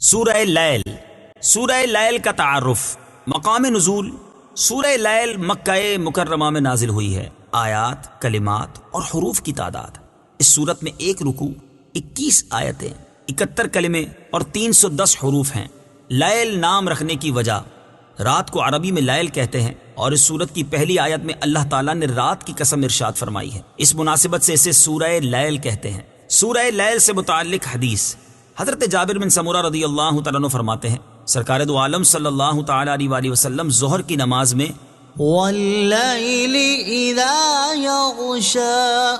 سورہ لیل۔ سورہ لیل کا تعارف، مقام نزول۔ سورہ لیل مکہ مکرمہ میں نازل ہوئی ہے۔ آیات، کلمات اور حروف کی تعداد، اس صورت میں ایک رکوع، 21 آیتیں، 71 کلمے اور 310 حروف ہیں۔ لیل نام رکھنے کی وجہ، رات کو عربی میں لیل کہتے ہیں، اور اس سورت کی پہلی آیت میں اللہ تعالیٰ نے رات کی قسم ارشاد فرمائی ہے، اس مناسبت سے اسے سورہ لیل کہتے ہیں۔ سورہ لیل سے متعلق حدیث، حضرت جابر بن سمورہ رضی اللہ تعالیٰ عنہ فرماتے ہیں، سرکار دو عالم صلی اللہ تعالیٰ علیہ وآلہ وسلم ظہر کی نماز میں واللیل اذا یغشا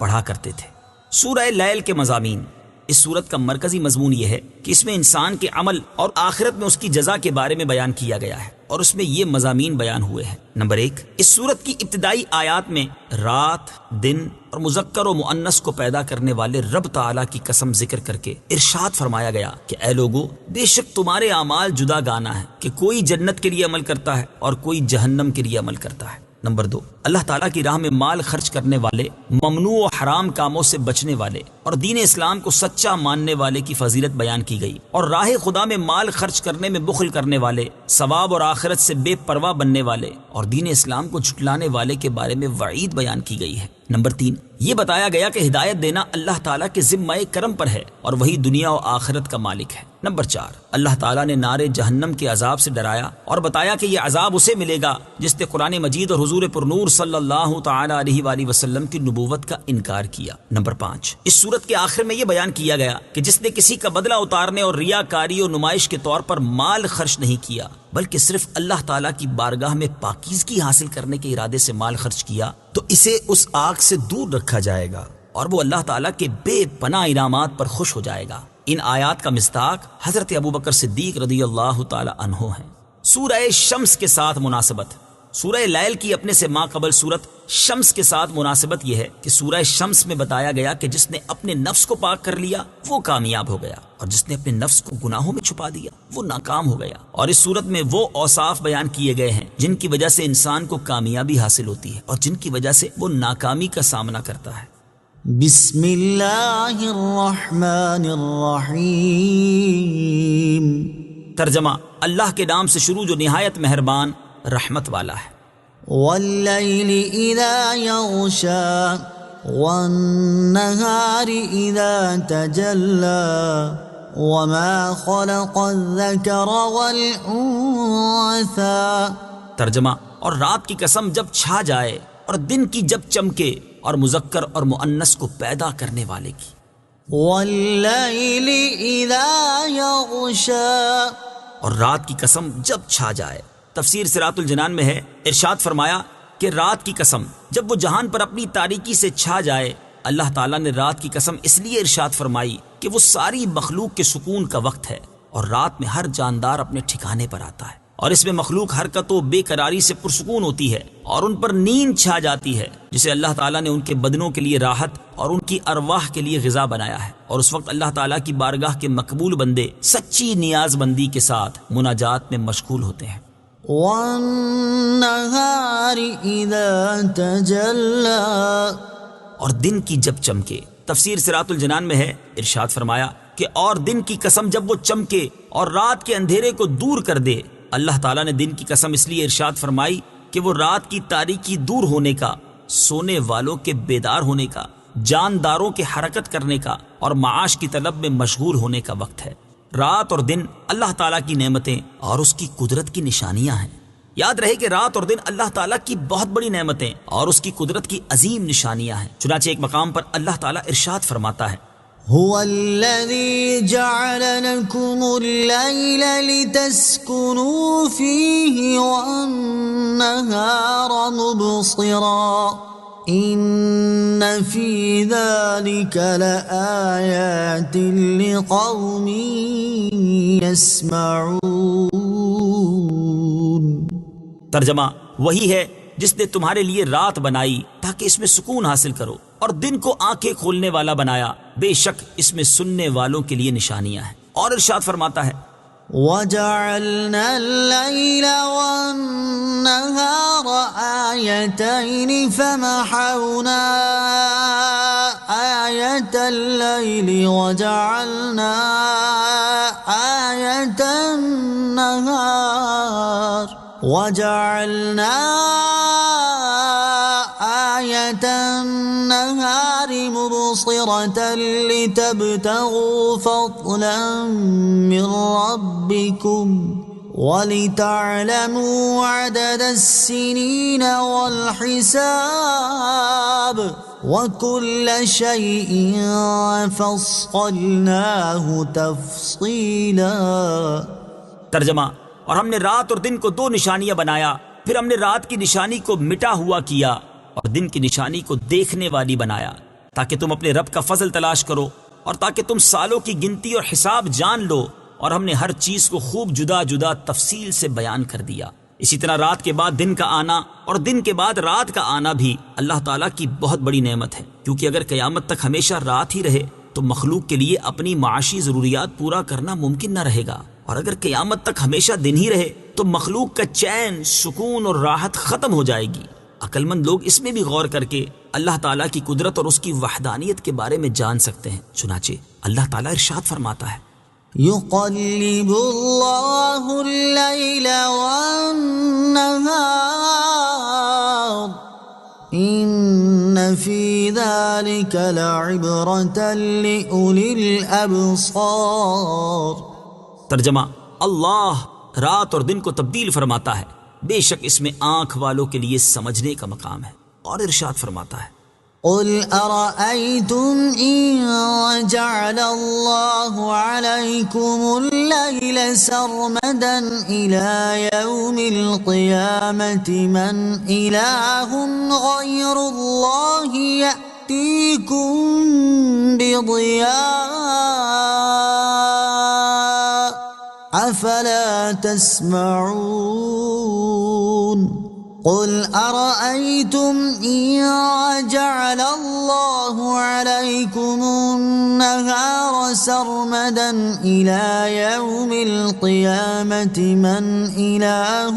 پڑھا کرتے تھے۔ سورہ لیل کے مضامین، اس سورت کا مرکزی مضمون یہ ہے کہ اس میں انسان کے عمل اور آخرت میں اس کی جزا کے بارے میں بیان کیا گیا ہے، اور اس میں یہ مضامین بیان ہوئے ہیں۔ نمبر 1، اس سورت کی ابتدائی آیات میں رات، دن اور مذکر و مؤنث کو پیدا کرنے والے رب تعالیٰ کی قسم ذکر کر کے ارشاد فرمایا گیا کہ اے لوگو، بے شک تمہارے اعمال جدا گانا ہے، کہ کوئی جنت کے لیے عمل کرتا ہے اور کوئی جہنم کے لیے عمل کرتا ہے۔ نمبر 2، اللہ تعالیٰ کی راہ میں مال خرچ کرنے والے، ممنوع و حرام کاموں سے بچنے والے اور دین اسلام کو سچا ماننے والے کی فضیلت بیان کی گئی، اور راہ خدا میں مال خرچ کرنے میں بخل کرنے والے، ثواب اور آخرت سے بے پرواہ بننے والے اور دین اسلام کو جھٹلانے والے کے بارے میں وعید بیان کی گئی ہے۔ نمبر 3، یہ بتایا گیا کہ ہدایت دینا اللہ تعالیٰ کے ذمہ کرم پر ہے، اور وہی دنیا و آخرت کا مالک ہے۔ نمبر 4، اللہ تعالیٰ نے نار جہنم کے عذاب سے ڈرایا اور بتایا کہ یہ عذاب اسے ملے گا جس نے قرآن مجید اور حضور پرنور صلی اللہ تعالیٰ علیہ وآلہ وسلم کی نبوت کا انکار کیا۔ نمبر 5، اس سورت کے آخر میں یہ بیان کیا گیا کہ جس نے کسی کا بدلہ اتارنے اور ریاکاری اور نمائش کے طور پر مال خرچ نہیں کیا، بلکہ صرف اللہ تعالیٰ کی بارگاہ میں پاکیزگی حاصل کرنے کے ارادے سے مال خرچ کیا، تو اسے اس آگ سے دور رکھا جائے گا اور وہ اللہ تعالیٰ کے بے پناہ انعامات پر خوش ہو جائے گا۔ ان آیات کا مصداق حضرت ابوبکر صدیق رضی اللہ تعالی عنہ ہیں۔ سورہ شمس کے ساتھ مناسبت، سورہ لیل کی اپنے سے ماقبل سورت شمس کے ساتھ مناسبت یہ ہے کہ سورہ شمس میں بتایا گیا کہ جس نے اپنے نفس کو پاک کر لیا وہ کامیاب ہو گیا، اور جس نے اپنے نفس کو گناہوں میں چھپا دیا وہ ناکام ہو گیا۔ اور اس سورت میں وہ اوصاف بیان کیے گئے ہیں جن کی وجہ سے انسان کو کامیابی حاصل ہوتی ہے اور جن کی وجہ سے وہ ناکامی کا سامنا کرتا ہے۔ بسم اللہ الرحمن الرحیم۔ ترجمہ، اللہ کے نام سے شروع جو نہایت مہربان رحمت والا ہے۔ واللیل اذا یغشا والنہار اذا تجلی وما خلق الذکر والانثى۔ ترجمہ، اور رات کی قسم جب چھا جائے اور دن کی جب چمکے اور مذکر اور مؤنث کو پیدا کرنے والے کی۔ واللیل اذا یغشا، اور رات کی قسم جب چھا جائے۔ تفسیر صراط الجنان میں ہے، ارشاد فرمایا کہ رات کی قسم جب وہ جہان پر اپنی تاریکی سے چھا جائے۔ اللہ تعالیٰ نے رات کی قسم اس لیے ارشاد فرمائی کہ وہ ساری مخلوق کے سکون کا وقت ہے، اور رات میں ہر جاندار اپنے ٹھکانے پر آتا ہے، اور اس میں مخلوق حرکت و بے قراری سے پرسکون ہوتی ہے اور ان پر نیند چھا جاتی ہے، جسے اللہ تعالیٰ نے ان کے بدنوں کے لیے راحت اور ان کی ارواح کے لیے غذا بنایا ہے، اور اس وقت اللہ تعالیٰ کی بارگاہ کے مقبول بندے سچی نیاز بندی کے ساتھ مناجات میں مشغول ہوتے ہیں۔ والنہار اذا تجلی، اور دن کی جب چمکے۔ تفسیر صراط الجنان میں ہے، ارشاد فرمایا کہ اور دن کی قسم جب وہ چمکے اور رات کے اندھیرے کو دور کر دے۔ اللہ تعالیٰ نے دن کی قسم اس لیے ارشاد فرمائی کہ وہ رات کی تاریکی دور ہونے کا، سونے والوں کے بیدار ہونے کا، جانداروں کے حرکت کرنے کا اور معاش کی طلب میں مشغول ہونے کا وقت ہے۔ رات اور دن اللہ تعالیٰ کی نعمتیں اور اس کی قدرت کی نشانیاں ہیں۔ یاد رہے کہ رات اور دن اللہ تعالیٰ کی بہت بڑی نعمتیں اور اس کی قدرت کی عظیم نشانیاں ہیں۔ چنانچہ ایک مقام پر اللہ تعالیٰ ارشاد فرماتا ہے، هو الذي جعل لكم الليل لتسكنوا فيه والنهار مبصرا إن في ذلك لآيات لقوم يسمعون۔ ترجمہ، وہی ہے جس نے تمہارے لیے رات بنائی تاکہ اس میں سکون حاصل کرو، اور دن کو آنکھیں کھولنے والا بنایا، بے شک اس میں سننے والوں کے لیے نشانیاں ہیں۔ اور ارشاد فرماتا ہے، وَجَعَلْنَا اللَّيْلَ وَالنَّهَارَ آيَتَيْنِ فَمَحَوْنَا آيَةَ اللَّيْلِ وَجَعَلْنَا وجعلنا آية النهار مبصرة لتبتغوا فضلا من ربكم وَلِتَعْلَمُوا عَدَدَ السِّنِينَ وَالْحِسَابَ وَكُلَّ شَيْءٍ فَصَّلْنَاهُ تَفْصِيلًا۔ ترجمہ: اور ہم نے رات اور دن کو دو نشانیاں بنایا، پھر ہم نے رات کی نشانی کو مٹا ہوا کیا اور دن کی نشانی کو دیکھنے والی بنایا، تاکہ تم اپنے رب کا فضل تلاش کرو اور تاکہ تم سالوں کی گنتی اور حساب جان لو، اور ہم نے ہر چیز کو خوب جدا جدا تفصیل سے بیان کر دیا۔ اسی طرح رات کے بعد دن کا آنا اور دن کے بعد رات کا آنا بھی اللہ تعالیٰ کی بہت بڑی نعمت ہے، کیونکہ اگر قیامت تک ہمیشہ رات ہی رہے تو مخلوق کے لیے اپنی معاشی ضروریات پورا کرنا ممکن نہ رہے گا، اور اگر قیامت تک ہمیشہ دن ہی رہے تو مخلوق کا چین، سکون اور راحت ختم ہو جائے گی۔ عقل مند لوگ اس میں بھی غور کر کے اللہ تعالیٰ کی قدرت اور اس کی وحدانیت کے بارے میں جان سکتے ہیں۔ چنانچہ اللہ تعالیٰ ارشاد فرماتا ہے: يقلب الله الليل والنهار إن في ذلك لعبرة لأولي الأبصار۔ ترجمہ: اللہ رات اور دن کو تبدیل فرماتا ہے، بے شک اس میں آنکھ والوں کے لیے سمجھنے کا مقام ہے۔ اور ارشاد فرماتا ہے: قل أرأيتم إن جعل الله عليكم الليل سرمدا إلى يوم القيامة من إله غير الله يأتيكم بضياء أفلا تسمعون؟ قل أرأيتم إن جعل الله عليكم النهار سرمدا إلى يوم القيامة من إله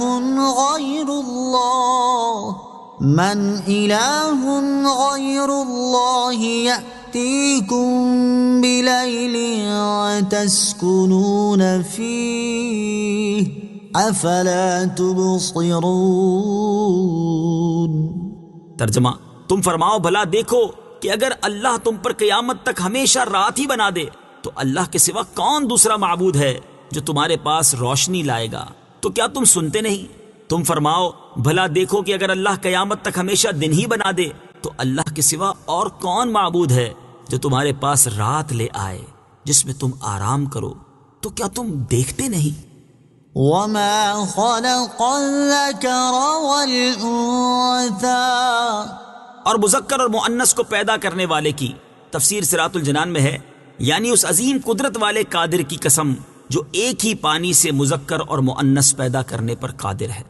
غير الله يأتيكم بليل تسكنون فيه افلا تبصرون۔ ترجمہ: تم فرماؤ بھلا دیکھو کہ اگر اللہ تم پر قیامت تک ہمیشہ رات ہی بنا دے تو اللہ کے سوا کون دوسرا معبود ہے جو تمہارے پاس روشنی لائے گا؟ تو کیا تم سنتے نہیں؟ تم فرماؤ بھلا دیکھو کہ اگر اللہ قیامت تک ہمیشہ دن ہی بنا دے تو اللہ کے سوا اور کون معبود ہے جو تمہارے پاس رات لے آئے جس میں تم آرام کرو؟ تو کیا تم دیکھتے نہیں؟ وما خلق الذكر والأنثى، اور مذکر اور مؤنث کو پیدا کرنے والے کی تفسیر صراط الجنان میں ہے، یعنی اس عظیم قدرت والے قادر کی قسم جو ایک ہی پانی سے مذکر اور مؤنث پیدا کرنے پر قادر ہے۔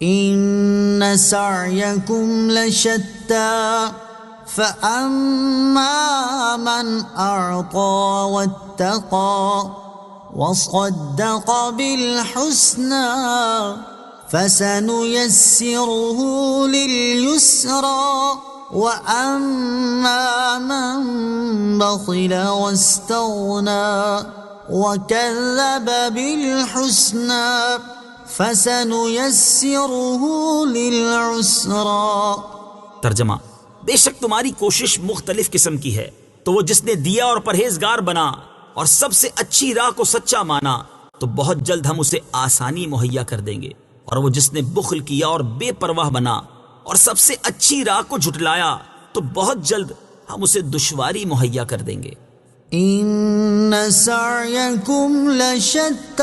ان سعيكم لشتى فأما من أعطى واتقى وصدق بالحسنى فسنيسره لليسرى وأما من بخل واستغنى وكذب بالحسنى فسنيسره للعسرى۔ ترجمہ: بے شک تمہاری کوشش مختلف قسم کی ہے، تو وہ جس نے دیا اور پرہیزگار بنا اور سب سے اچھی راہ کو سچا مانا تو بہت جلد ہم اسے آسانی مہیا کر دیں گے، اور وہ جس نے بخل کیا اور بے پرواہ بنا اور سب سے اچھی راہ کو جھٹلایا تو بہت جلد ہم اسے دشواری مہیا کر دیں گے۔ ان سعیکم لشتی،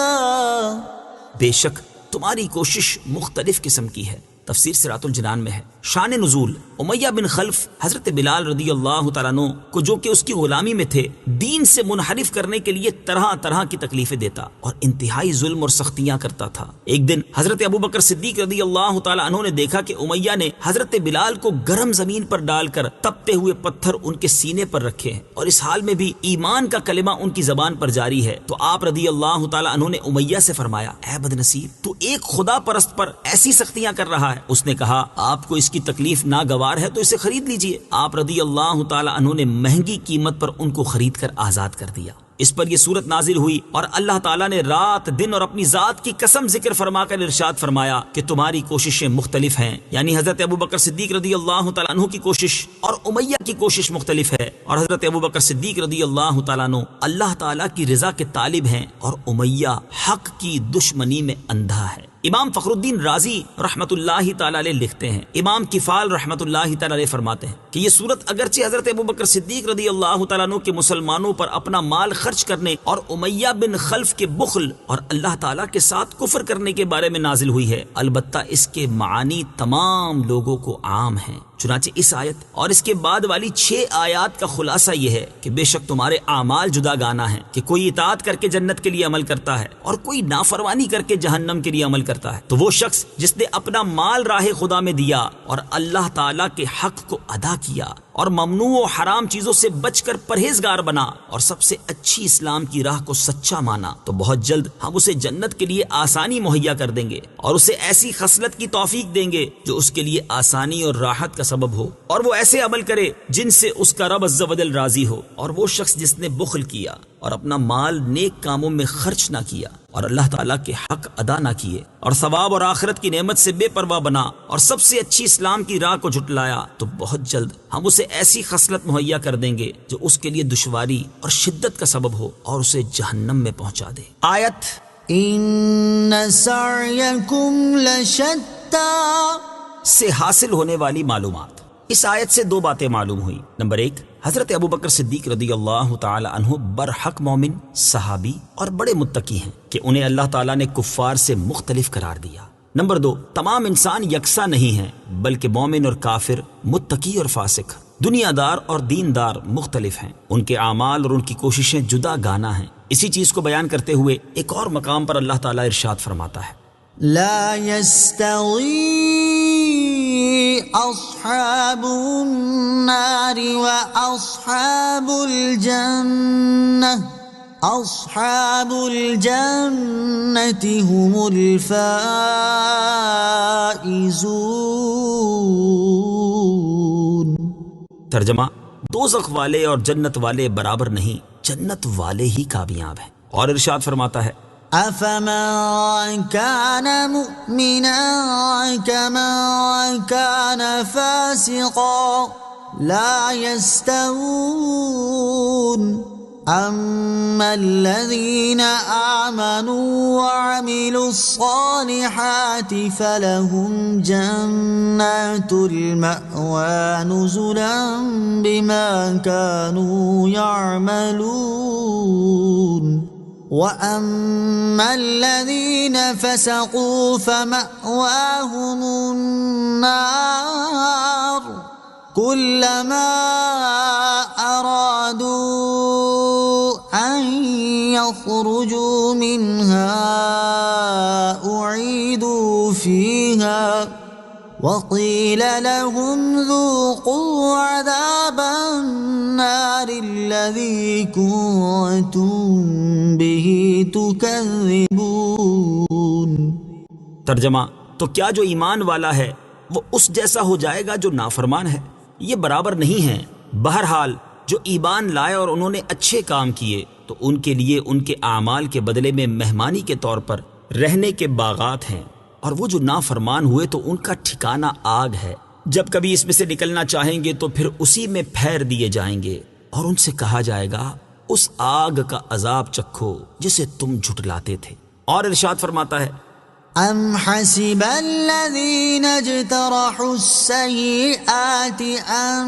بے شک تمہاری کوشش مختلف قسم کی ہے۔ تفسیر صراط الجنان میں ہے۔ شان نزول: امیہ بن خلف حضرت بلال رضی اللہ تعالیٰ عنہ کو، جو کہ اس کی غلامی میں تھے، دین سے منحرف کرنے کے لیے طرح طرح کی تکلیفیں دیتا اور انتہائی ظلم اور سختیاں کرتا تھا۔ ایک دن حضرت ابوبکر صدیق رضی اللہ تعالیٰ عنہ نے دیکھا کہ امیہ نے حضرت بلال کو گرم زمین پر ڈال کر تپتے ہوئے پتھر ان کے سینے پر رکھے ہیں اور اس حال میں بھی ایمان کا کلمہ ان کی زبان پر جاری ہے۔ تو آپ رضی اللہ تعالیٰ عنہ نے امیہ سے فرمایا: اے بدنصیب، تو ایک خدا پرست پر ایسی سختیاں کر رہا ہے؟ اس نے کہا: آپ کو اس کی تکلیف ناگوار ہے تو اسے خرید لیجئے۔ آپ رضی اللہ تعالی عنہ نے مہنگی قیمت پر ان کو خرید کر آزاد کر دیا۔ اس پر یہ صورت نازل ہوئی اور اللہ تعالیٰ نے رات دن اور اپنی ذات کی قسم ذکر فرما کر ارشاد فرمایا کہ تمہاری کوششیں مختلف ہیں، یعنی حضرت ابوبکر صدیق رضی اللہ تعالیٰ عنہ کی کوشش اور امیہ کی کوشش مختلف ہے، اور حضرت ابوبکر صدیق رضی اللہ تعالیٰ عنہ اللہ تعالیٰ کی رضا کے طالب ہیں اور امیہ حق کی دشمنی میں اندھا ہے۔ امام فخر الدین رازی رحمت اللہ تعالی علیہ لکھتے ہیں، امام کفال رحمت اللہ تعالی علیہ فرماتے ہیں کہ یہ صورت اگرچہ حضرت ابوبکر صدیق رضی اللہ تعالیٰ عنہ کے مسلمانوں پر اپنا مال خرچ کرنے اور امیہ بن خلف کے بخل اور اللہ تعالیٰ کے ساتھ کفر کرنے کے بارے میں نازل ہوئی ہے، البتہ اس کے معانی تمام لوگوں کو عام ہیں۔ چنانچہ اس آیت اور اس کے بعد والی 6 آیات کا خلاصہ یہ ہے کہ بے شک تمہارے اعمال جدا گانا ہیں، کہ کوئی اطاعت کر کے جنت کے لیے عمل کرتا ہے اور کوئی نافرمانی کر کے جہنم کے لیے عمل کرتا ہے۔ تو وہ شخص جس نے اپنا مال راہ خدا میں دیا اور اللہ تعالیٰ کے حق کو ادا کیا اور ممنوع و حرام چیزوں سے بچ کر پرہیزگار بنا اور سب سے اچھی اسلام کی راہ کو سچا مانا، تو بہت جلد ہم اسے جنت کے لیے آسانی مہیا کر دیں گے اور اسے ایسی خصلت کی توفیق دیں گے جو اس کے لیے آسانی اور راحت کا سبب ہو، اور وہ ایسے عمل کرے جن سے اس کا رب عز و جل راضی ہو۔ اور وہ شخص جس نے بخل کیا اور اپنا مال نیک کاموں میں خرچ نہ کیا اور اللہ تعالیٰ کے حق ادا نہ کیے اور ثواب اور آخرت کی نعمت سے بے پرواہ بنا اور سب سے اچھی اسلام کی راہ کو جھٹلایا، تو بہت جلد ہم اسے ایسی خصلت مہیا کر دیں گے جو اس کے لیے دشواری اور شدت کا سبب ہو اور اسے جہنم میں پہنچا دے۔ آیت ان سعیکم لشتی سے حاصل ہونے والی معلومات۔ اس آیت سے 2 باتیں معلوم ہوئی۔ نمبر 1، حضرت ابوبکر صدیق رضی اللہ تعالی عنہ برحق مومن، صحابی اور بڑے متقی ہیں کہ انہیں اللہ تعالیٰ نے کفار سے مختلف قرار دیا۔ نمبر 2، تمام انسان یکساں نہیں ہیں، بلکہ مومن اور کافر، متقی اور فاسق، دنیا دار اور دیندار مختلف ہیں، ان کے اعمال اور ان کی کوششیں جدا گانا ہیں۔ اسی چیز کو بیان کرتے ہوئے ایک اور مقام پر اللہ تعالیٰ ارشاد فرماتا ہے، لا يستوي اصحاب النار واصحاب الجنة اصحاب الجنة هم الفائزون۔ ترجمہ، دوزخ والے اور جنت والے برابر نہیں، جنت والے ہی کامیاب ہیں۔ اور ارشاد فرماتا ہے، أفمن كان مؤمنا كمن كان فاسقا لا يستوون أما الذين آمنوا وعملوا الصالحات فلهم جنات المأوى نزلا بما كانوا يعملون وَأَمَّا الَّذِينَ فَسَقُوا فَمَأْوَاهُمُ النَّارُ كُلَّمَا أَرَادُوا أَن يَخْرُجُوا مِنْهَا أُعِيدُوا فِيهَا وَقِيلَ لَهُمْ ذُوقُوا عَذَابَ النَّارِ الَّذِي كُنتُم بِهِ تُكَذِّبُونَ۔ ترجمہ، تو کیا جو ایمان والا ہے وہ اس جیسا ہو جائے گا جو نافرمان ہے؟ یہ برابر نہیں ہیں۔ بہرحال جو ایمان لائے اور انہوں نے اچھے کام کیے تو ان کے لیے ان کے اعمال کے بدلے میں مہمانی کے طور پر رہنے کے باغات ہیں، اور وہ جو نافرمان ہوئے تو ان کا ٹھکانہ آگ ہے، جب کبھی اس میں سے نکلنا چاہیں گے تو پھر اسی میں پھیر دیے جائیں گے، اور ان سے کہا جائے گا اس آگ کا عذاب چکھو جسے تم جھٹلاتے تھے۔ اور ارشاد فرماتا ہے، ام حسب الذين اجترحوا السيئات ان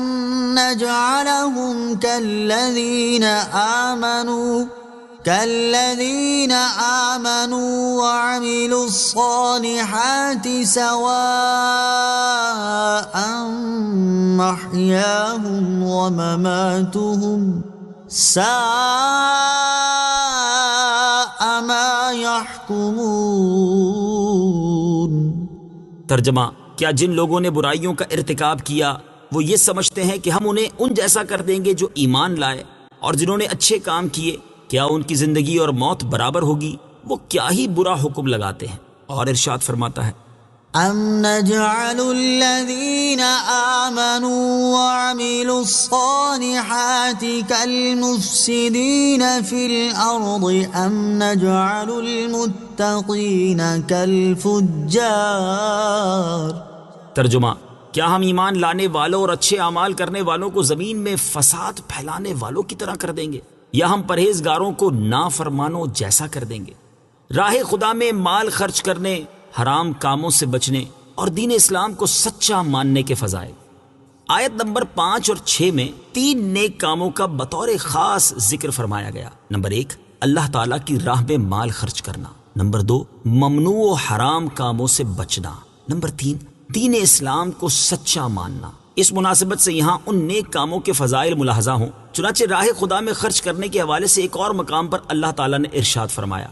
نجعلهم كالذين آمنوا وعملوا الصالحات سواء محياهم ومماتهم ساء ما يحكمون۔ ترجمہ، کیا جن لوگوں نے برائیوں کا ارتکاب کیا وہ یہ سمجھتے ہیں کہ ہم انہیں ان جیسا کر دیں گے جو ایمان لائے، اور جنہوں نے اچھے کام کیے کیا ان کی زندگی اور موت برابر ہوگی؟ وہ کیا ہی برا حکم لگاتے ہیں۔ اور ارشاد فرماتا ہے، أم نجعل الذين آمنوا وعملوا الصالحات كالمفسدين في الأرض أم نجعل المتقين كالفجار. ترجمہ: کیا ہم ایمان لانے والوں اور اچھے اعمال کرنے والوں کو زمین میں فساد پھیلانے والوں کی طرح کر دیں گے، یا ہم پرہیزگاروں کو نافرمانوں جیسا کر دیں گے؟ راہ خدا میں مال خرچ کرنے، حرام کاموں سے بچنے اور دین اسلام کو سچا ماننے کے فضائل۔ آیت نمبر 5 اور 6 میں 3 نیک کاموں کا بطور خاص ذکر فرمایا گیا۔ نمبر 1، اللہ تعالیٰ کی راہ میں مال خرچ کرنا۔ نمبر 2، ممنوع و حرام کاموں سے بچنا۔ نمبر 3، دین اسلام کو سچا ماننا۔ اس مناسبت سے یہاں ان نیک کاموں کے فضائل ملاحظہ ہوں۔ چنانچہ راہ خدا میں خرچ کرنے کے حوالے سے ایک اور مقام پر اللہ تعالیٰ نے ارشاد فرمایا: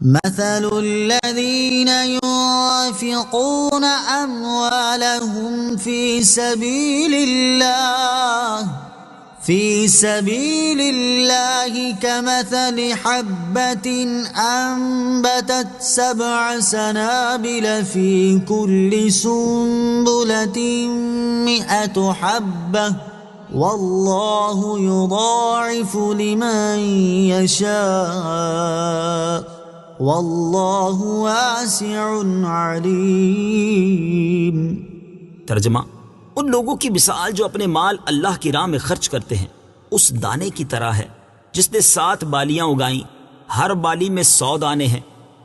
مثل الذين ينفقون أموالهم في سبيل الله كمثل حبة أنبتت 7 سنابل في كل سنبلة 100 حبة والله يضاعف لمن يشاء واللہ واسع علیم. ترجمہ: ان لوگوں کی مثال جو اپنے مال اللہ کی راہ میں خرچ کرتے ہیں اس دانے کی طرح ہے جس نے 7 بالیاں اگائیں، ہر بالی میں 100 دانے ہیں،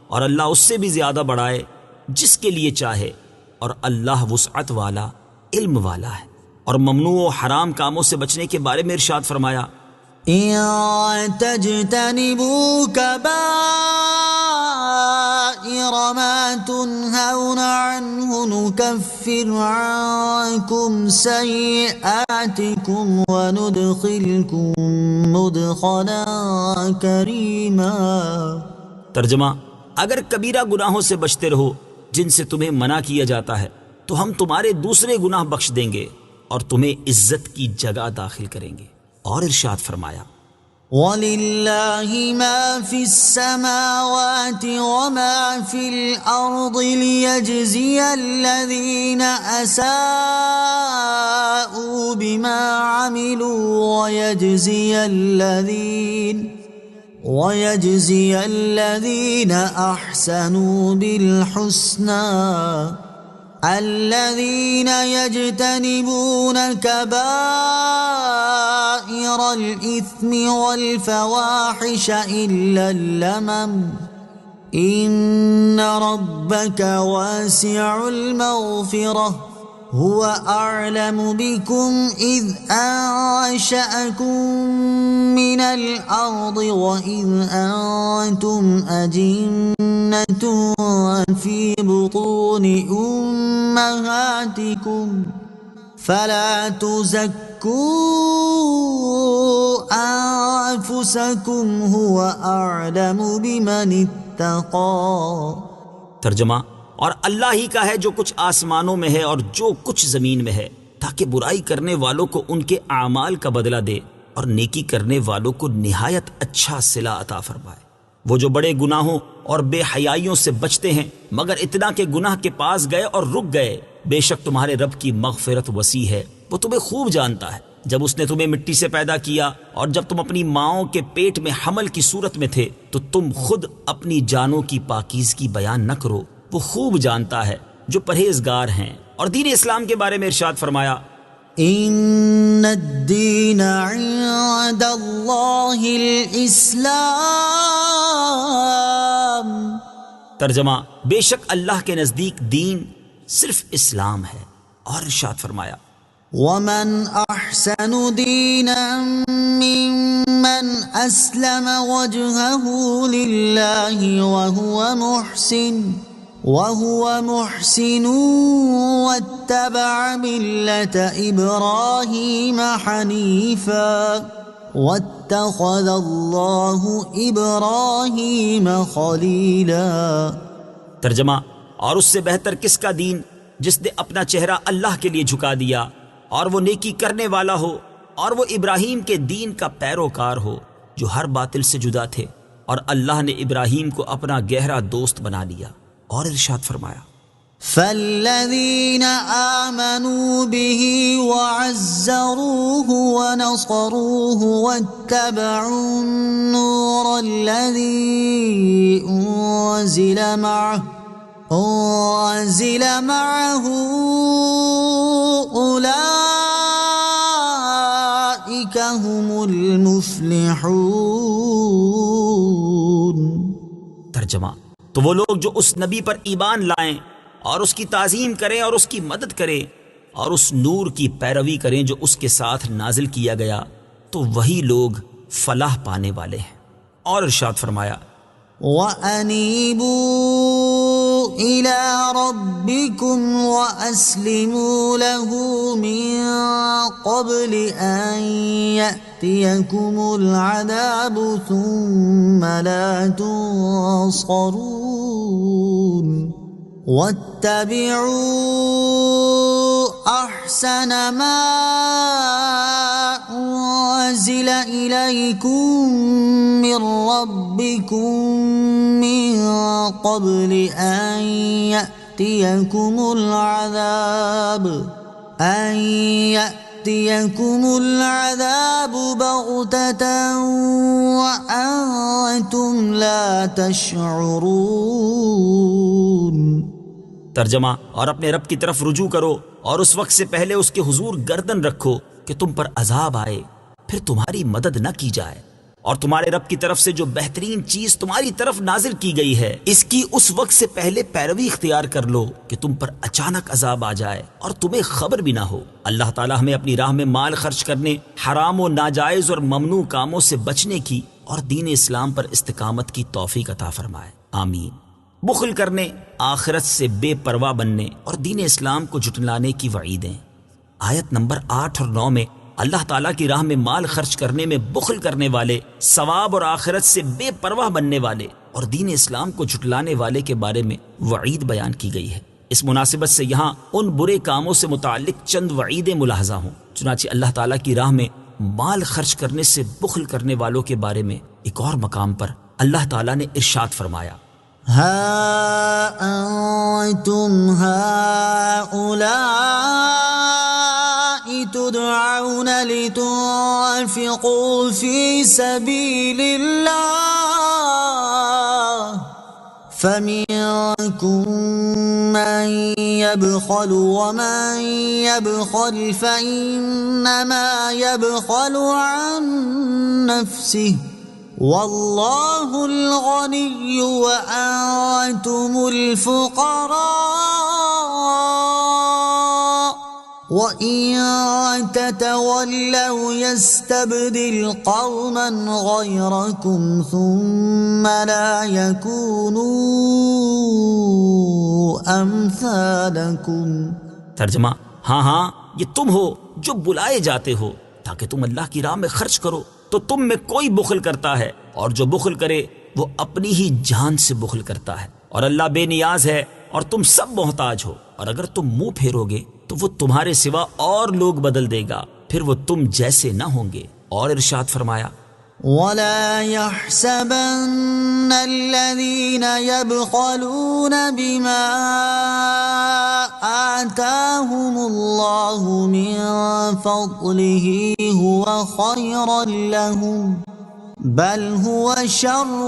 اور اللہ اس سے بھی زیادہ بڑھائے جس کے لیے چاہے، اور اللہ وسعت والا، علم والا ہے۔ اور ممنوع و حرام کاموں سے بچنے کے بارے میں ارشاد فرمایا: إن تجتنبوا كبائر ما تنهون عنه نكفر عنكم سيئاتكم وندخلكم مدخلا كريما. ترجمہ: اگر کبیرہ گناہوں سے بچتے رہو جن سے تمہیں منع کیا جاتا ہے تو ہم تمہارے دوسرے گناہ بخش دیں گے اور تمہیں عزت کی جگہ داخل کریں گے۔ اور ارشاد فرمایا: وَلِلَّهِ مَا فِي السَّمَاوَاتِ وَمَا فِي الْأَرْضِ لِيَجْزِيَ الَّذِينَ أَسَاءُوا بِمَا عَمِلُوا وَيَجْزِيَ الَّذِينَ أَحْسَنُوا بِالْحُسْنَى الذين يجتنبون كبائر الإثم والفواحش إلا اللمم إن ربك واسع المغفرة هو أعلم بكم إذ أنشأكم من الأرض وإذ أنتم أجنة في بطون أمهاتكم فلا تزكوا أنفسكم هو أعلم بمن اتقى. ترجمہ: اور اللہ ہی کا ہے جو کچھ آسمانوں میں ہے اور جو کچھ زمین میں ہے، تاکہ برائی کرنے والوں کو ان کے اعمال کا بدلہ دے اور نیکی کرنے والوں کو نہایت اچھا صلہ عطا فرمائے۔ وہ جو بڑے گناہوں اور بے حیائیوں سے بچتے ہیں مگر اتنا کہ گناہ کے پاس گئے اور رک گئے، بے شک تمہارے رب کی مغفرت وسیع ہے، وہ تمہیں خوب جانتا ہے۔ جب اس نے تمہیں مٹی سے پیدا کیا اور جب تم اپنی ماؤں کے پیٹ میں حمل کی صورت میں تھے تو تم خود اپنی جانوں کی پاکیزگی بیان نہ کرو، وہ خوب جانتا ہے جو پرہیزگار ہیں۔ اور دین اسلام کے بارے میں ارشاد فرمایا: ان الدین عند اللہ الاسلام. ترجمہ: بے شک اللہ کے نزدیک دین صرف اسلام ہے۔ اور ارشاد فرمایا: ومن احسن دینا ممن اسلم وجهه للہ وهو محسن واتبع ملة ابراہیم حنیفا واتخذ اللہ ابراہیم خلیلا. ترجمہ: اور اس سے بہتر کس کا دین جس نے اپنا چہرہ اللہ کے لیے جھکا دیا اور وہ نیکی کرنے والا ہو اور وہ ابراہیم کے دین کا پیروکار ہو جو ہر باطل سے جدا تھے، اور اللہ نے ابراہیم کو اپنا گہرا دوست بنا لیا۔ اور ارشاد فرمایا: فالذين آمنوا به وعزروه ونصروه واتبعوا النور الذي أنزل معه أولئك هم المفلحون. ترجمہ: تو وہ لوگ جو اس نبی پر ایمان لائیں اور اس کی تعظیم کریں اور اس کی مدد کریں اور اس نور کی پیروی کریں جو اس کے ساتھ نازل کیا گیا، تو وہی لوگ فلاح پانے والے ہیں. اور ارشاد فرمایا: وَأَنِيبُوا إِلَىٰ رَبِّكُمْ وَأَسْلِمُوا لَهُ مِن قَبْلِ أَن يَأْتِيَكُمُ الْعَذَابُ ثُمَّ لَا تُنصَرُونَ. وَاتَّبِعُوا أَحْسَنَ مَا أُنزِلَ إِلَيْكُم مِّن رَّبِّكُم مِّن قَبْلِ أَن يَأْتِيَكُمُ الْعَذَابُ بَغْتَةً وَأَنتُمْ لَا تَشْعُرُونَ. ترجمہ: اور اپنے رب کی طرف رجوع کرو اور اس وقت سے پہلے اس کے حضور گردن رکھو کہ تم پر عذاب آئے پھر تمہاری مدد نہ کی جائے، اور تمہارے رب کی طرف سے جو بہترین چیز تمہاری طرف نازل کی گئی ہے اس کی اس وقت سے پہلے پیروی اختیار کر لو کہ تم پر اچانک عذاب آ جائے اور تمہیں خبر بھی نہ ہو. اللہ تعالی ہمیں اپنی راہ میں مال خرچ کرنے، حرام و ناجائز اور ممنوع کاموں سے بچنے کی اور دین اسلام پر استقامت کی توفیق عطا فرمائے. آمین. بخل کرنے، آخرت سے بے پرواہ بننے اور دین اسلام کو جھٹلانے کی وعیدیں. آیت نمبر 8 اور 9 میں اللہ تعالیٰ کی راہ میں مال خرچ کرنے میں بخل کرنے والے، ثواب اور آخرت سے بے پرواہ بننے والے اور دین اسلام کو جھٹلانے والے کے بارے میں وعید بیان کی گئی ہے. اس مناسبت سے یہاں ان برے کاموں سے متعلق چند وعیدیں ملاحظہ ہوں. چنانچہ اللہ تعالیٰ کی راہ میں مال خرچ کرنے سے بخل کرنے والوں کے بارے میں ایک اور مقام پر اللہ تعالیٰ نے ارشاد فرمایا: ہا انتم هؤلاء تدعون لتنفقوا في سبيل الله فمنكم من يبخل ومن يبخل فإنما يبخل عن نفسه واللہ الغنی وأنتم الفقراء وإن تتولوا يستبدل قوما غيركم ثم لا يكونوا أمثالكم. ترجمہ: ہاں یہ تم ہو جو بلائے جاتے ہو تاکہ تم اللہ کی راہ میں خرچ کرو، تو تم میں کوئی بخل کرتا ہے اور جو بخل کرے وہ اپنی ہی جان سے بخل کرتا ہے، اور اللہ بے نیاز ہے اور تم سب محتاج ہو، اور اگر تم منہ پھیرو گے تو وہ تمہارے سوا اور لوگ بدل دے گا، پھر وہ تم جیسے نہ ہوں گے. اور ارشاد فرمایا: وَلَا يَحْسَبَنَّ الَّذِينَ يَبْخَلُونَ بِمَا آتَاهُمُ اللَّهُ مِنْ فَضْلِهِ هُوَ خَيْرًا لَهُمْ بَلْ هُوَ شَرٌّ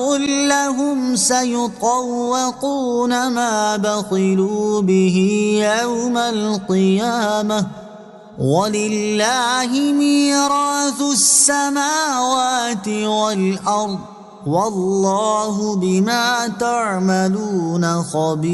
لَهُمْ سَيُطَوَّقُونَ مَا بَخِلُوا بِهِ يَوْمَ الْقِيَامَةِ وَلِلَّهِ مِيرَاثُ السَّمَاوَاتِ وَالْأَرْضِ وَاللَّهُ بِمَا تَعْمَلُونَ خَبِيرٌ.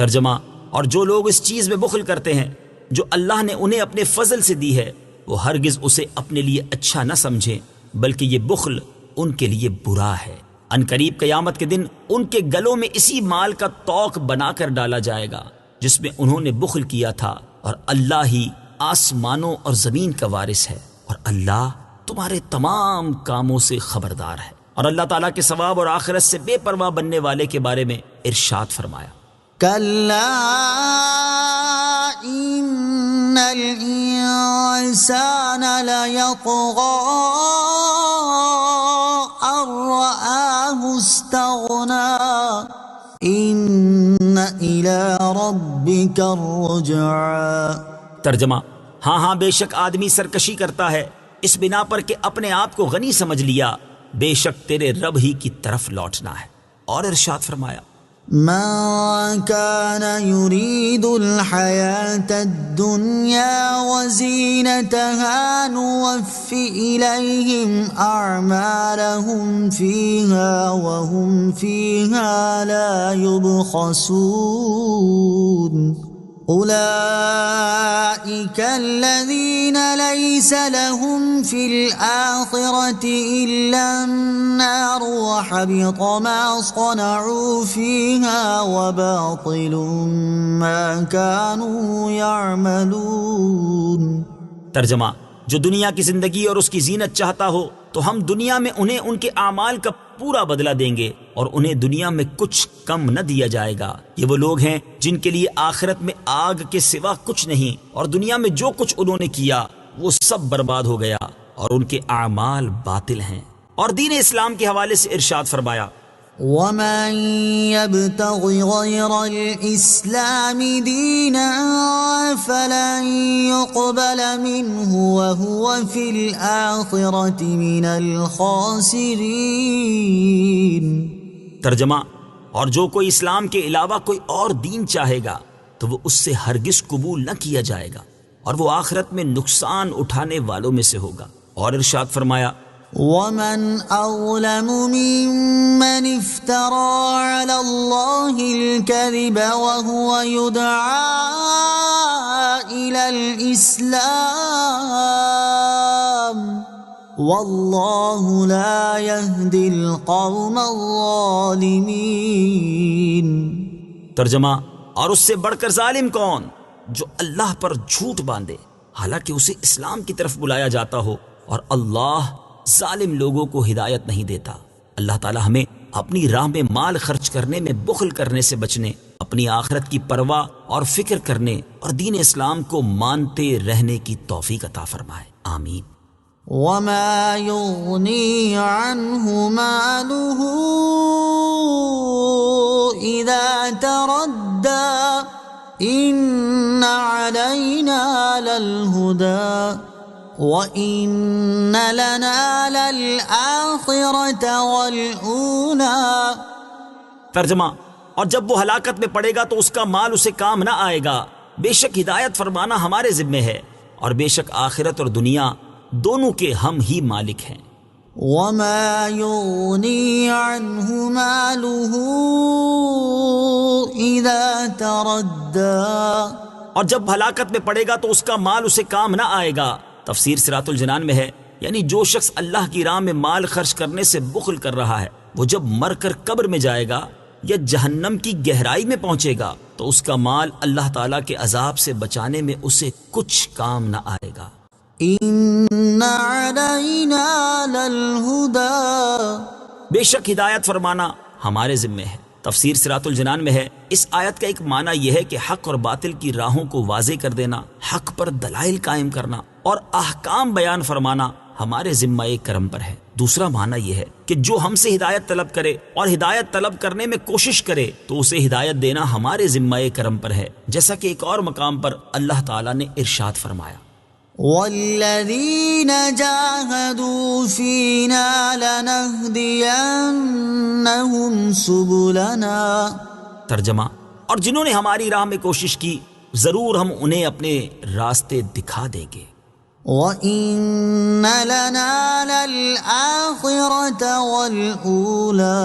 ترجمہ: اور جو لوگ اس چیز میں بخل کرتے ہیں جو اللہ نے انہیں اپنے فضل سے دی ہے، وہ ہرگز اسے اپنے لیے اچھا نہ سمجھیں، بلکہ یہ بخل ان کے لیے برا ہے. ان قریب قیامت کے دن ان کے گلوں میں اسی مال کا توق بنا کر ڈالا جائے گا جس میں انہوں نے بخل کیا تھا، اور اللہ ہی آسمانوں اور زمین کا وارث ہے، اور اللہ تمہارے تمام کاموں سے خبردار ہے. اور اللہ تعالیٰ کے ثواب اور آخرت سے بے پرواہ بننے والے کے بارے میں ارشاد فرمایا: کَلَّا إِنَّ الْإِنسَانَ لَيَطْغَىٰ أَن رَّآهُ اسْتَغْنَىٰ إلى ربك الرجعى. ترجمہ: ہاں ہاں، بے شک آدمی سرکشی کرتا ہے اس بنا پر کہ اپنے آپ کو غنی سمجھ لیا، بے شک تیرے رب ہی کی طرف لوٹنا ہے. اور ارشاد فرمایا: من كان يريد الحياة الدنيا وزينتها نوف إليهم أعمالهم فيها وهم فيها لا يبخسون. أولئك الذين ليس لهم في الآخرة إلا النار وحبط ما صنعوا فيها وباطل ما كانوا يعملون. ترجمہ: جو دنیا کی زندگی اور اس کی زینت چاہتا ہو تو ہم دنیا میں انہیں ان کے اعمال کا پورا بدلہ دیں گے اور انہیں دنیا میں کچھ کم نہ دیا جائے گا. یہ وہ لوگ ہیں جن کے لیے آخرت میں آگ کے سوا کچھ نہیں، اور دنیا میں جو کچھ انہوں نے کیا وہ سب برباد ہو گیا اور ان کے اعمال باطل ہیں. اور دین اسلام کے حوالے سے ارشاد فرمایا: ومن يبتغ غير الإسلام دينا فلن يقبل منه وهو في الآخرة من الخاسرين. ترجمہ: اور جو کوئی اسلام کے علاوہ کوئی اور دین چاہے گا تو وہ اس سے ہرگز قبول نہ کیا جائے گا اور وہ آخرت میں نقصان اٹھانے والوں میں سے ہوگا. اور ارشاد فرمایا: ومن أظلم ممن افترى على الله الكذب وهو يدعى إلى الإسلام والله لا يهدي القوم الظالمين. ترجمہ: اور اس سے بڑھ کر ظالم کون جو اللہ پر جھوٹ باندھے حالانکہ اسے اسلام کی طرف بلایا جاتا ہو، اور اللہ ظالم لوگوں کو ہدایت نہیں دیتا. اللہ تعالی ہمیں اپنی راہ میں مال خرچ کرنے میں بخل کرنے سے بچنے، اپنی آخرت کی پرواہ اور فکر کرنے اور دین اسلام کو مانتے رہنے کی توفیق عطا فرمائے. آمین. وما يغني عنه ماله إذا تردى إن علينا للهدى وَإِنَّ لَنَا لَلْآخِرَةَ وَالْأُولَى. ترجمہ: اور جب وہ ہلاکت میں پڑے گا تو اس کا مال اسے کام نہ آئے گا، بے شک ہدایت فرمانا ہمارے ذمے ہے، اور بے شک آخرت اور دنیا دونوں کے ہم ہی مالک ہیں. وَمَا يُغْنِي عَنْهُ مَالُهُ إِذَا تَرَدَّى. اور جب ہلاکت میں پڑے گا تو اس کا مال اسے کام نہ آئے گا. تفسیر صراط الجنان میں ہے، یعنی جو شخص اللہ کی راہ میں مال خرچ کرنے سے بخل کر رہا ہے وہ جب مر کر قبر میں جائے گا یا جہنم کی گہرائی میں پہنچے گا تو اس کا مال اللہ تعالیٰ کے عذاب سے بچانے میں اسے کچھ کام نہ آئے گا. إِنَّ عَلَيْنَا لَلْهُدَى. بے شک ہدایت فرمانا ہمارے ذمے ہے. تفسیر صراط الجنان میں ہے، اس آیت کا ایک معنی یہ ہے کہ حق اور باطل کی راہوں کو واضح کر دینا، حق پر دلائل قائم کرنا اور احکام بیان فرمانا ہمارے ذمہ کرم پر ہے. دوسرا معنی یہ ہے کہ جو ہم سے ہدایت طلب کرے اور ہدایت طلب کرنے میں کوشش کرے تو اسے ہدایت دینا ہمارے ذمہ کرم پر ہے، جیسا کہ ایک اور مقام پر اللہ تعالیٰ نے ارشاد فرمایا: وَالَّذِينَ جَاهَدُوا فِينَا لَنَهْدِيَنَّهُمْ سُبُلَنَا. ترجمہ: اور جنہوں نے ہماری راہ میں کوشش کی ضرور ہم انہیں اپنے راستے دکھا دیں گے. وَإِنَّ لَنَا لَلْآخِرَةَ وَالْأُولَى.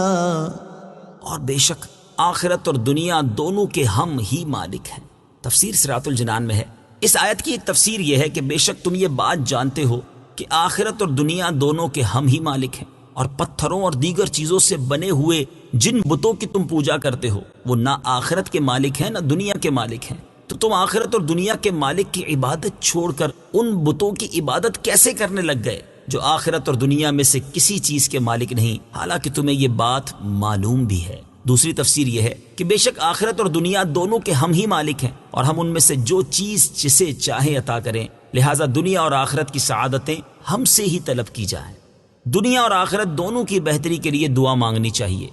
اور بے شک آخرت اور دنیا دونوں کے ہم ہی مالک ہیں. تفسیر صراط الجنان میں ہے، اس آیت کی ایک تفسیر یہ ہے کہ بے شک تم یہ بات جانتے ہو کہ آخرت اور دنیا دونوں کے ہم ہی مالک ہیں، اور پتھروں اور دیگر چیزوں سے بنے ہوئے جن بتوں کی تم پوجا کرتے ہو وہ نہ آخرت کے مالک ہیں نہ دنیا کے مالک ہیں، تو تم آخرت اور دنیا کے مالک کی عبادت چھوڑ کر ان بتوں کی عبادت کیسے کرنے لگ گئے جو آخرت اور دنیا میں سے کسی چیز کے مالک نہیں، حالانکہ تمہیں یہ بات معلوم بھی ہے. دوسری تفسیر یہ ہے کہ بے شک آخرت اور دنیا دونوں کے ہم ہی مالک ہیں اور ہم ان میں سے جو چیز جسے چاہیں عطا کریں، لہٰذا دنیا اور آخرت کی سعادتیں ہم سے ہی طلب کی جائیں. دنیا اور آخرت دونوں کی بہتری کے لیے دعا مانگنی چاہیے.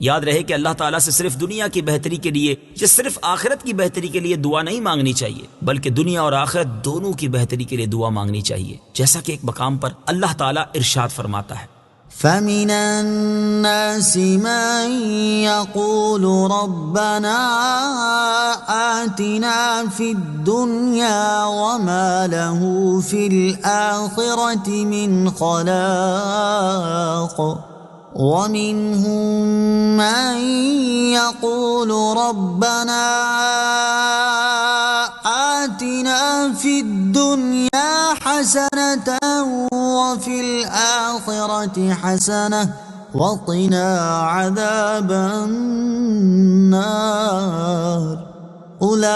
یاد رہے کہ اللہ تعالیٰ سے صرف دنیا کی بہتری کے لیے یا صرف آخرت کی بہتری کے لیے دعا نہیں مانگنی چاہیے، بلکہ دنیا اور آخرت دونوں کی بہتری کے لیے دعا مانگنی چاہیے، جیسا کہ ایک مقام پر اللہ تعالیٰ ارشاد فرماتا ہے فَمِنَ النَّاسِ مَن يَقُولُ رَبَّنَا آتِنَا فِي الدُّنْيَا وَمَا لَهُ فِي الْآخِرَةِ مِنْ خَلَاقٍ وَمِنْهُمْ مَن يَقُولُ رَبَّنَا آتِنَا فِي الدُّنْيَا حَسَنَةً وَفِي الْآخِرَةِ حَسَنَةً وَقِنَا عَذَابَ النَّارِ أُولَئِكَ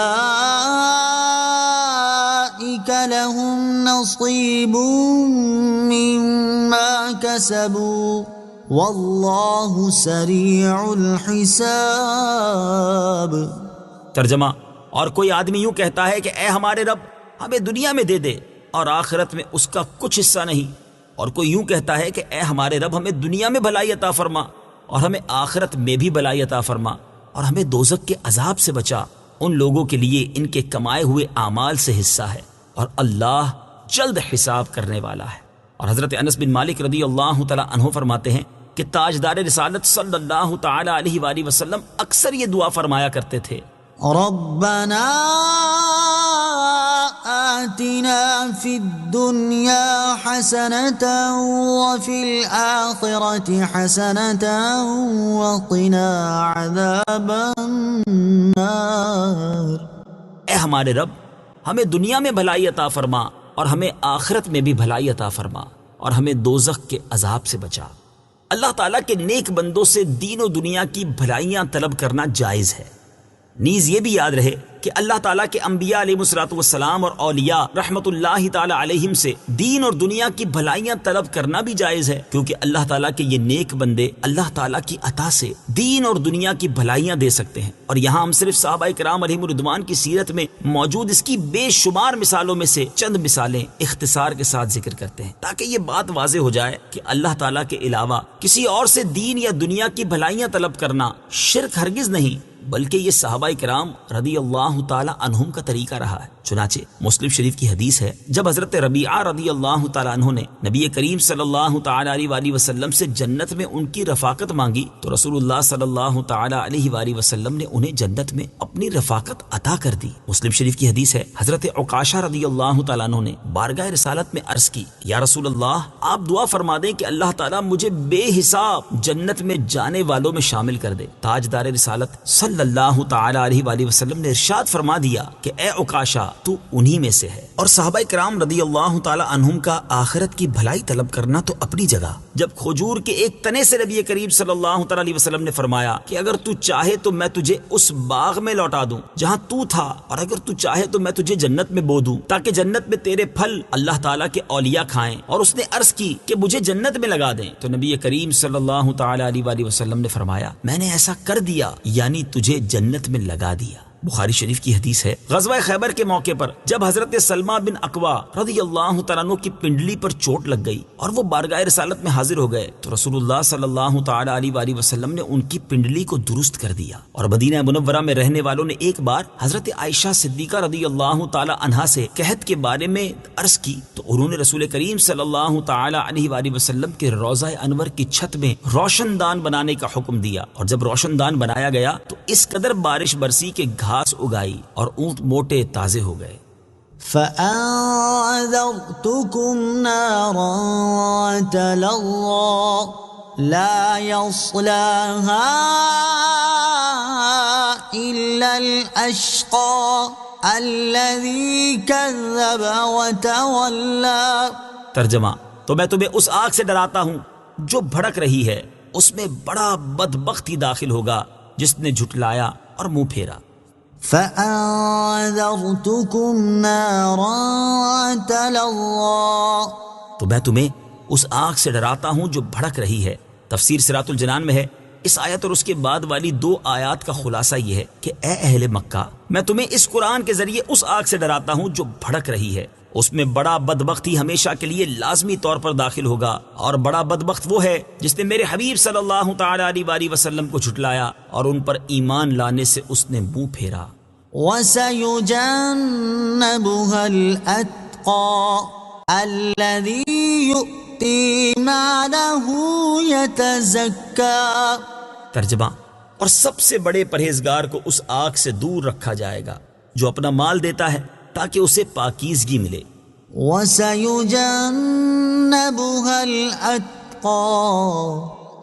لَهُمْ نَصِيبٌ مِّمَّا كَسَبُوا وَاللَّهُ سَرِيعُ الْحِسَابِ۔ ترجمہ، اور کوئی آدمی یوں کہتا ہے کہ اے ہمارے رب ہمیں دنیا میں دے دے اور آخرت میں اس کا کچھ حصہ نہیں، اور کوئی یوں کہتا ہے کہ اے ہمارے رب ہمیں دنیا میں بھلائی عطا فرما اور ہمیں آخرت میں بھی بھلائی عطا فرما اور ہمیں دوزخ کے عذاب سے بچا۔ ان لوگوں کے لیے ان کے کمائے ہوئے اعمال سے حصہ ہے اور اللہ جلد حساب کرنے والا ہے۔ اور حضرت انس بن مالک رضی اللہ تعالی عنہ فرماتے ہیں کہ تاجدار رسالت صلی اللہ تعالی علیہ وآلہ وسلم اکثر یہ دعا فرمایا کرتے تھے، ربنا آتنا فی الدنیا حسنة وفی الآخرة حسنة وقنا عذاب النار۔ اے ہمارے رب ہمیں دنیا میں بھلائی عطا فرما اور ہمیں آخرت میں بھی بھلائی عطا فرما اور ہمیں دوزخ کے عذاب سے بچا۔ اللہ تعالیٰ کے نیک بندوں سے دین و دنیا کی بھلائیاں طلب کرنا جائز ہے۔ نیز یہ بھی یاد رہے کہ اللہ تعالیٰ کے انبیاء علیہ السلام اور اولیاء رحمت اللہ تعالی علیہم سے دین اور دنیا کی بھلائیاں طلب کرنا بھی جائز ہے، کیونکہ اللہ تعالیٰ کے یہ نیک بندے اللہ تعالیٰ کی عطا سے دین اور دنیا کی بھلائیاں دے سکتے ہیں۔ اور یہاں ہم صرف صحابہ کرام علیہم الرضوان کی سیرت میں موجود اس کی بے شمار مثالوں میں سے چند مثالیں اختصار کے ساتھ ذکر کرتے ہیں، تاکہ یہ بات واضح ہو جائے کہ اللہ تعالیٰ کے علاوہ کسی اور سے دین یا دنیا کی بھلائیاں طلب کرنا شرک ہرگز نہیں، بلکہ یہ صحابہ کرام رضی اللہ تعالی عنہم کا طریقہ رہا ہے۔ چنانچہ مسلم شریف کی حدیث ہے، جب حضرت ربیعہ رضی اللہ تعالی عنہ نے نبی کریم صلی اللہ تعالی علیہ وآلہ وسلم سے جنت میں ان کی رفاقت مانگی تو رسول اللہ صلی اللہ تعالی علیہ وآلہ وسلم نے انہیں جنت میں اپنی رفاقت عطا کر دی۔ مسلم شریف کی حدیث ہے، حضرت عکاشہ رضی اللہ تعالی عنہ نے بارگاہ رسالت میں عرض کی، یا رسول اللہ آپ دعا فرما دیں کہ اللہ تعالی مجھے بے حساب جنت میں جانے والوں میں شامل کر دے۔ تاجدار رسالت صلی اللہ تعالی علیہ وآلہ وسلم نے ارشاد فرما دیا کہ اے عکاشہ تو انہی میں سے ہے۔ اور صحابہ کرام رضی اللہ تعالی عنہم کا آخرت کی بھلائی طلب کرنا تو اپنی جگہ۔ جب کھجور کے ایک تنے سے نبی کریم صلی اللہ تعالی علیہ وسلم نے فرمایا کہ اگر تو چاہے تو میں تجھے اس باغ میں لوٹا دوں جہاں تو تھا، اور اگر تو چاہے تو میں تجھے جنت میں بو دوں تاکہ جنت میں تیرے پھل اللہ تعالیٰ کے اولیاء کھائیں، اور اس نے عرض کی کہ مجھے جنت میں لگا دیں، تو نبی کریم صلی اللہ تعالی علیہ وآلہ وسلم نے فرمایا میں نے ایسا کر دیا، یعنی تجھے جنت میں لگا دیا۔ بخاری شریف کی حدیث ہے، غزوہ خیبر کے موقع پر جب حضرت سلمہ بن اکوا رضی اللہ تعالیٰ عنہ کی پنڈلی پر چوٹ لگ گئی اور وہ بارگاہ رسالت میں حاضر ہو گئے تو رسول اللہ صلی اللہ تعالی علیہ وآلہ وسلم نے ان کی پنڈلی کو درست کر دیا۔ اور مدینہ منورہ میں رہنے والوں نے ایک بار حضرت عائشہ صدیقہ رضی اللہ تعالی عنہا سے قحط کے بارے میں عرض کی تو انہوں نے رسول کریم صلی اللہ تعالی علیہ وآلہ وسلم کے روضہ انور کی چھت میں روشن دان بنانے کا حکم دیا، اور جب روشن دان بنایا گیا تو اس قدر بارش برسی کہ گھاس اگائی اور اونٹ موٹے تازے ہو گئے۔ فَأَنذَرْتُكُمْ نَارًا تَلَظَّىٰ لَا يَصْلَاهَا إِلَّا الْأَشْقَى الَّذِي كَذَّبَ وَتَوَلَّىٰ۔ ترجمہ، تو میں تمہیں اس آگ سے ڈراتا ہوں جو بھڑک رہی ہے، اس میں بڑا بدبخت ہی داخل ہوگا جس نے جھٹلایا اور منہ پھیرا۔ فَأَنذَرْتُكُمْ نَارًا تَلَظَّىٰ، تو میں تمہیں اس آگ سے ڈراتا ہوں جو بھڑک رہی ہے۔ تفسیر صراط الجنان میں ہے، اس آیت اور اس کے بعد والی 2 آیات کا خلاصہ یہ ہے کہ اے اہل مکہ، میں تمہیں اس قرآن کے ذریعے اس آگ سے ڈراتا ہوں جو بھڑک رہی ہے، اس میں بڑا بدبخت ہی ہمیشہ کے لیے لازمی طور پر داخل ہوگا، اور بڑا بدبخت وہ ہے جس نے میرے حبیب صلی اللہ تعالی علیہ وآلہ وسلم کو جھٹلایا اور ان پر ایمان لانے سے اس نے منہ پھیرا۔ وَسَيُجَنَّبُهَا الْأَتْقَى الَّذِي يُؤْتِي مَالَهُ يَتَزَكَّى۔ ترجمہ، اور سب سے بڑے پرہیزگار کو اس آگ سے دور رکھا جائے گا جو اپنا مال دیتا ہے تاکہ اسے پاکیزگی ملے۔ وَسَيُجَنَّبُهَا الْأَتْقَى،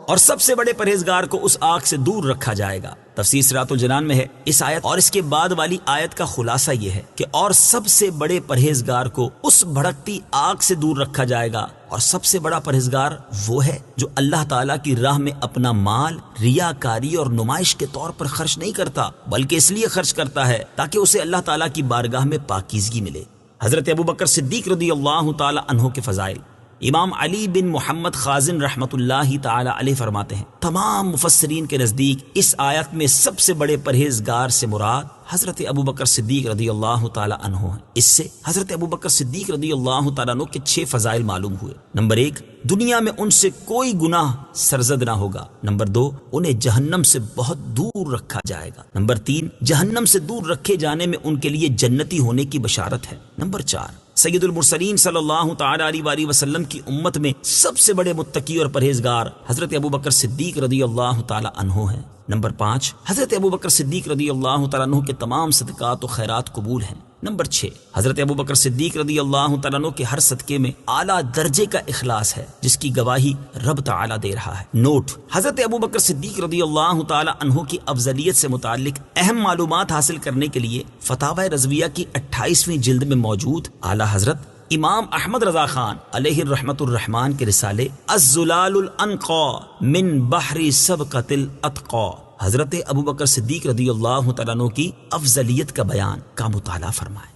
اور سب سے بڑے پرہیزگار کو اس آگ سے دور رکھا جائے گا۔ تفسیر صراط الجنان میں ہے اس آیت اور اس کے بعد والی آیت کا خلاصہ یہ ہے کہ اور سب سے بڑے پرہیزگار کو اس بھڑکتی آگ سے دور رکھا جائے گا، اور سب سے بڑا پرہیزگار وہ ہے جو اللہ تعالیٰ کی راہ میں اپنا مال ریاکاری اور نمائش کے طور پر خرچ نہیں کرتا، بلکہ اس لیے خرچ کرتا ہے تاکہ اسے اللہ تعالیٰ کی بارگاہ میں پاکیزگی ملے۔ حضرت ابوبکر صدیق رضی اللہ تعالی عنہ کے فضائل، امام علی بن محمد خازن رحمت اللہ تعالی علیہ فرماتے ہیں، تمام مفسرین کے نزدیک اس آیت میں سب سے بڑے پرہیزگار سے مراد حضرت ابوبکر صدیق رضی اللہ تعالی عنہ ہیں۔ اس سے حضرت ابوبکر صدیق رضی اللہ تعالی عنہ کے 6 فضائل معلوم ہوئے۔ نمبر 1، دنیا میں ان سے کوئی گناہ سرزد نہ ہوگا۔ نمبر 2، انہیں جہنم سے بہت دور رکھا جائے گا۔ نمبر 3، جہنم سے دور رکھے جانے میں ان کے لیے جنتی ہونے کی بشارت ہے۔ نمبر 4، سید المرسلین صلی اللہ تعالی علیہ وآلہ وسلم کی امت میں سب سے بڑے متقی اور پرہیزگار حضرت ابوبکر صدیق رضی اللہ تعالی عنہ ہیں۔ نمبر 5، حضرت ابوبکر صدیق رضی اللہ تعالی عنہ کے تمام صدقات و خیرات قبول ہیں۔ نمبر 6، حضرت ابوبکر صدیق رضی اللہ تعالیٰ عنہ کے ہر صدقے میں اعلیٰ درجے کا اخلاص ہے، جس کی گواہی رب تعالیٰ دے رہا ہے۔ نوٹ، حضرت ابوبکر صدیق رضی اللہ تعالیٰ عنہ کی افضلیت سے متعلق اہم معلومات حاصل کرنے کے لیے فتاوی رضویہ کی 28ویں جلد میں موجود اعلیٰ حضرت امام احمد رضا خان علیہ الرحمت الرحمان کے رسالے الزلال الانقا من بحر سبقت الاتقا حضرت ابوبکر صدیق رضی اللہ تعالیٰ عنہ کی افضلیت کا بیان کا مطالعہ فرمائیں۔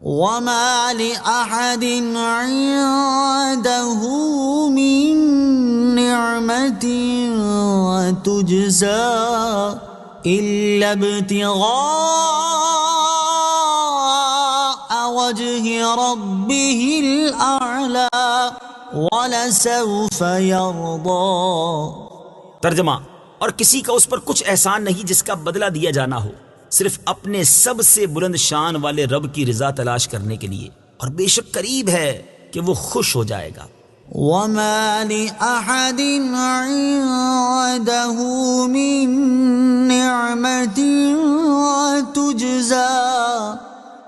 وَمَا لِأَحَدٍ عِندَهُ مِن نِّعْمَةٍ تُجْزَى إِلَّا ابْتِغَاءَ وَجْهِ رَبِّهِ الْأَعْلَى وَلَسَوْفَ يَرْضَى۔ ترجمہ، اور کسی کا اس پر کچھ احسان نہیں جس کا بدلہ دیا جانا ہو، صرف اپنے سب سے بلند شان والے رب کی رضا تلاش کرنے کے لیے، اور بے شک قریب ہے کہ وہ خوش ہو جائے گا۔ وَمَا لِأَحَدٍ عِندَهُ مِن نِّعْمَةٍ تُجْزَى،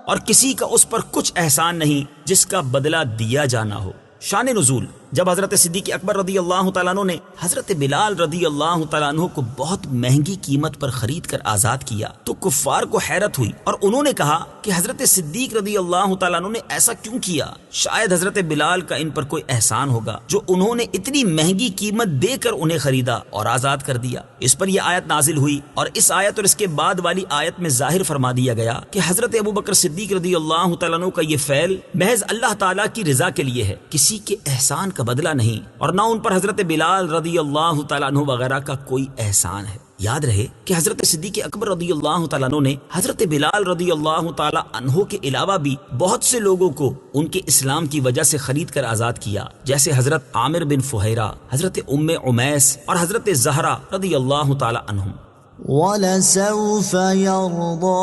اور کسی کا اس پر کچھ احسان نہیں جس کا بدلہ دیا جانا ہو۔ شان نزول، جب حضرت صدیق اکبر رضی اللہ تعالیٰ عنہ نے حضرت بلال رضی اللہ تعالیٰ عنہ کو بہت مہنگی قیمت پر خرید کر آزاد کیا تو کفار کو حیرت ہوئی، اور انہوں نے کہا کہ حضرت صدیق رضی اللہ تعالیٰ عنہ نے ایسا کیوں کیا؟ شاید حضرت بلال کا ان پر کوئی احسان ہوگا جو انہوں نے اتنی مہنگی قیمت دے کر انہیں خریدا اور آزاد کر دیا۔ اس پر یہ آیت نازل ہوئی، اور اس آیت اور اس کے بعد والی آیت میں ظاہر فرما دیا گیا کہ حضرت ابوبکر صدیق رضی اللہ تعالیٰ عنہ کا یہ فعل محض اللہ تعالیٰ کی رضا کے لیے ہے، کسی کے احسان کا بدلہ نہیں، اور نہ ان پر حضرت بلال رضی اللہ تعالیٰ عنہ وغیرہ کا کوئی احسان ہے۔ یاد رہے کہ حضرت صدیق اکبر رضی اللہ تعالیٰ عنہ نے حضرت بلال رضی اللہ تعالیٰ عنہ کے علاوہ بھی بہت سے لوگوں کو ان کے اسلام کی وجہ سے خرید کر آزاد کیا، جیسے حضرت عامر بن فہیرہ، حضرت ام عمیس اور حضرت زہرا رضی اللہ تعالیٰ عنہم۔ وَلَسَوْفَ يَرْضَى،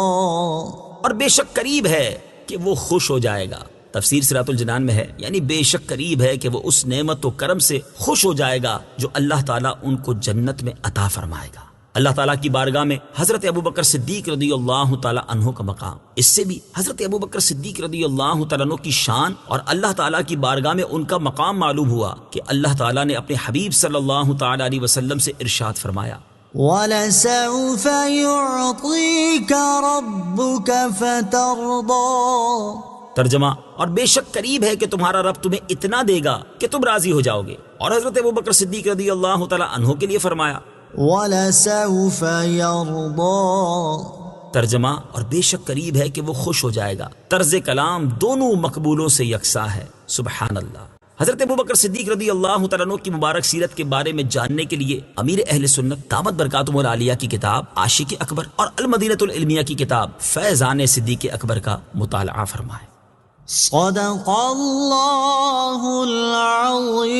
اور بے شک قریب ہے کہ وہ خوش ہو جائے گا۔ تفسیر صراط الجنان میں ہے، یعنی بے شک قریب ہے کہ وہ اس نعمت و کرم سے خوش ہو جائے گا جو اللہ تعالیٰ ان کو جنت میں عطا فرمائے گا۔ اللہ تعالیٰ کی بارگاہ میں حضرت ابوبکر صدیق رضی اللہ تعالیٰ عنہ کا مقام، اس سے بھی حضرت ابوبکر صدیق رضی اللہ تعالیٰ عنہ کی شان اور اللہ تعالیٰ کی بارگاہ میں ان کا مقام معلوم ہوا کہ اللہ تعالیٰ نے اپنے حبیب صلی اللہ تعالیٰ علیہ وسلم سے ارشاد فرمایا، وَلَسَوْفَ يُعْطِيكَ رَبُّكَ فَتَرْضَى۔ ترجمہ، اور بے شک قریب ہے کہ تمہارا رب تمہیں اتنا دے گا کہ تم راضی ہو جاؤ گے۔ اور حضرت ابوبکر صدیق رضی اللہ تعالیٰ عنہ کے لیے فرمایا، وَلَسَوْفَ يَرْضَى۔ ترجمہ، اور بے شک قریب ہے کہ وہ خوش ہو جائے گا۔ طرز کلام دونوں مقبولوں سے یکساں ہے، سبحان اللہ۔ حضرت ابوبکر صدیق رضی اللہ تعالیٰ عنہ کی مبارک سیرت کے بارے میں جاننے کے لیے امیر اہل سنت دامت برکاتہم العالیہ کی کتاب عاشق اکبر اور المدینۃ العلمیہ کی کتاب فیضان صدیق اکبر کا مطالعہ فرمائیں۔ صدق اللہ العظیم.